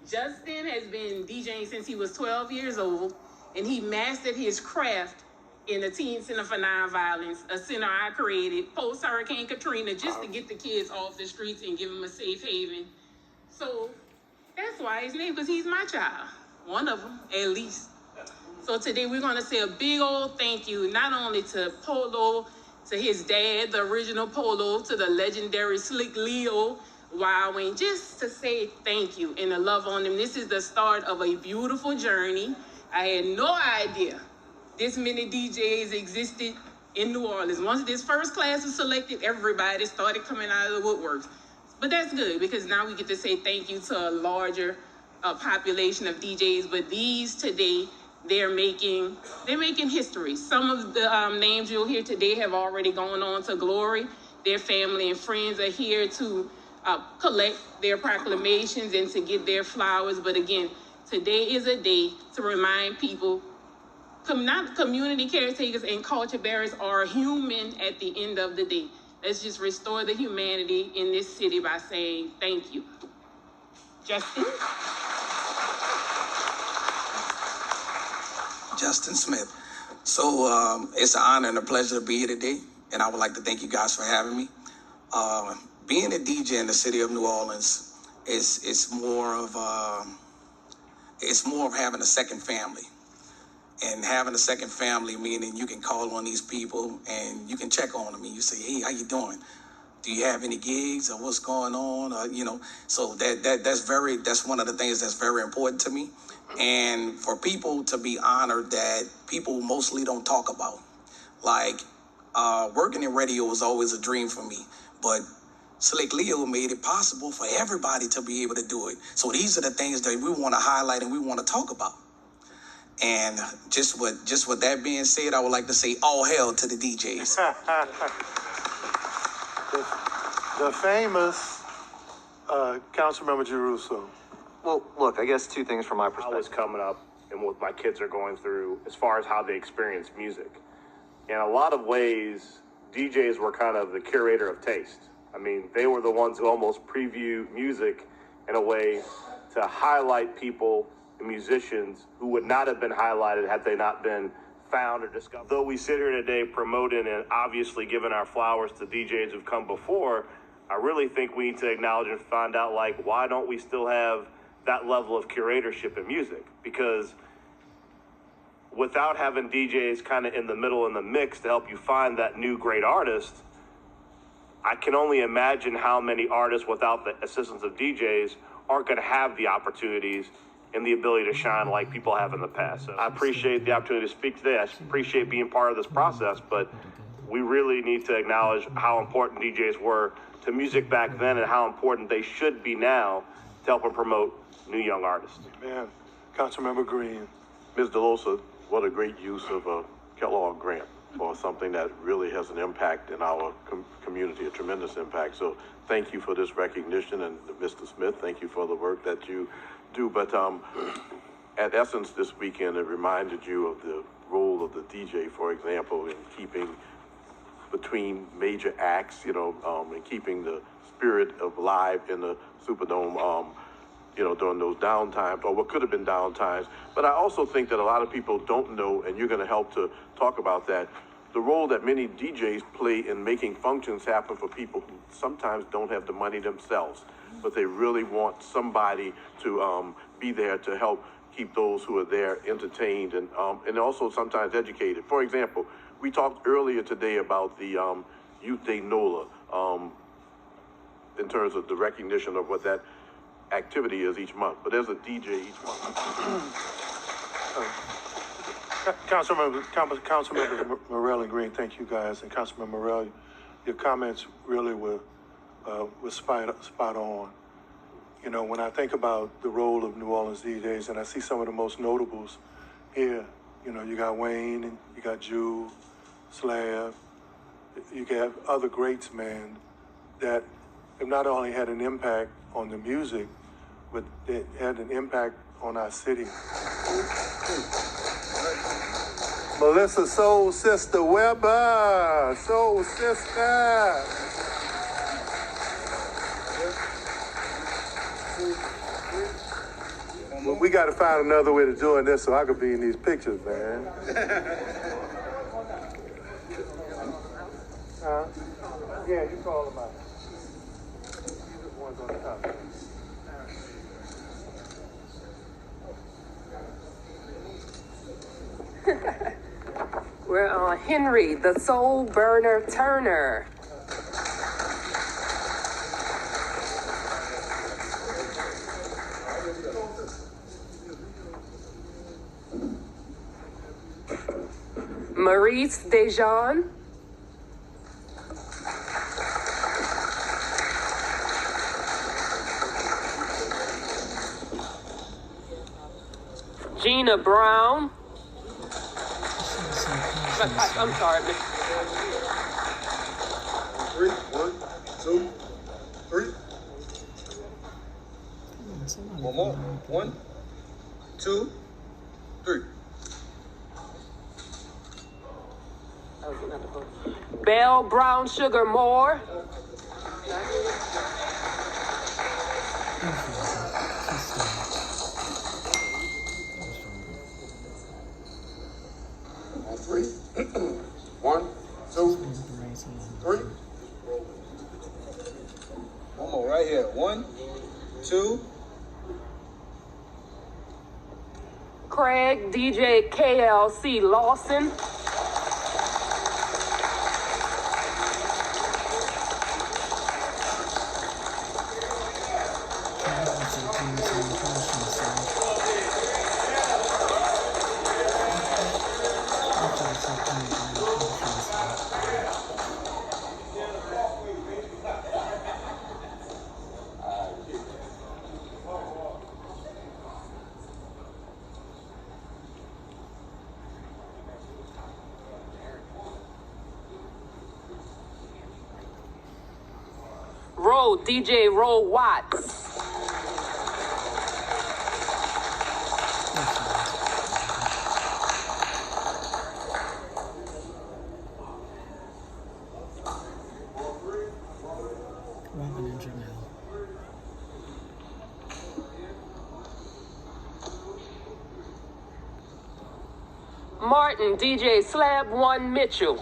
Justin has been DJing since he was 12 years old, and he mastered his craft in the Teen Center for Nonviolence, a center I created post-Hurricane Katrina just to get the kids off the streets and give them a safe haven. So that's why his name, because he's my child. One of them, at least. So today we're going to say a big old thank you, not only to Polo, to his dad, the original Polo, to the legendary Slick Leo, Wildwing, just to say thank you and to love on them. This is the start of a beautiful journey. I had no idea this many DJs existed in New Orleans. Once this first class was selected, everybody started coming out of the woodworks. But that's good, because now we get to say thank you to a larger population of DJs. But these today, they're making history. Some of the names you'll hear today have already gone on to glory. Their family and friends are here to collect their proclamations and to get their flowers. But again, today is a day to remind people, not community caretakers and culture bearers are human at the end of the day. Let's just restore the humanity in this city by saying thank you. Justin? Justin Smith. So it's an honor and a pleasure to be here today, and I would like to thank you guys for having me. Being a DJ in the city of New Orleans is more of having a second family. And having a second family, meaning you can call on these people and you can check on them and you say, hey, how you doing? Do you have any gigs or what's going on? So that's one of the things that's very important to me. And for people to be honored that people mostly don't talk about. Like working in radio was always a dream for me, but Slick Leo made it possible for everybody to be able to do it. So these are the things that we want to highlight and we want to talk about. And just with that being said, I would like to say all hail to the DJs. the famous Councilmember Jerusalem. Well, look, I guess two things from my perspective. I was coming up and what my kids are going through as far as how they experience music. In a lot of ways, DJs were kind of the curator of taste. I mean, they were the ones who almost preview music in a way to highlight people and musicians who would not have been highlighted had they not been found or discovered. Though we sit here today promoting and obviously giving our flowers to DJs who've come before, I really think we need to acknowledge and find out, like, why don't we still have that level of curatorship in music? Because without having DJs kind of in the middle in the mix to help you find that new great artist, I can only imagine how many artists without the assistance of DJs aren't going to have the opportunities and the ability to shine like people have in the past. So I appreciate the opportunity to speak today. I appreciate being part of this process, but we really need to acknowledge how important DJs were to music back then and how important they should be now to help and promote new young artists. Man, Councilmember Green. Ms. DeLosa, what a great use of a Kellogg grant for something that really has an impact in our community, a tremendous impact. So thank you for this recognition, and Mr. Smith, thank you for the work that you do. But at Essence this weekend, it reminded you of the role of the DJ, for example, in keeping between major acts, and keeping the spirit of live in the Superdome, during those downtimes, or what could have been downtimes. But I also think that a lot of people don't know, and you're going to help to talk about that, the role that many DJs play in making functions happen for people who sometimes don't have the money themselves, but they really want somebody to be there to help keep those who are there entertained and also sometimes educated. For example, we talked earlier today about the Youth Day NOLA in terms of the recognition of what that activity is each month, but there's a DJ each month. Councilmember Morell and Green, thank you guys. And Councilmember Morell, your comments really were spot on. When I think about the role of New Orleans DJs, and I see some of the most notables here, you got Wayne, and you got Jewel, Slav, you got other greats, man, that have not only had an impact on the music, but it had an impact on our city. Melissa Soul Sister Weber, Soul Sister. we got to find another way to doing this so I could be in these pictures, man. Yeah, you call them out. These are the ones on the top. We're on Henry, the Soul Burner Turner. Maurice Dejean. Gina Brown. I'm sorry, Miss. 3, 1, 2, 3. One more. 1, 2, 3. Belle Brown Sugar Moore. On 3. 1, 2, 3. One more right here. 1, 2. Craig DJ KLC Lawson. DJ Roe Watts. Robin and Janelle. Martin DJ Slab One Mitchell.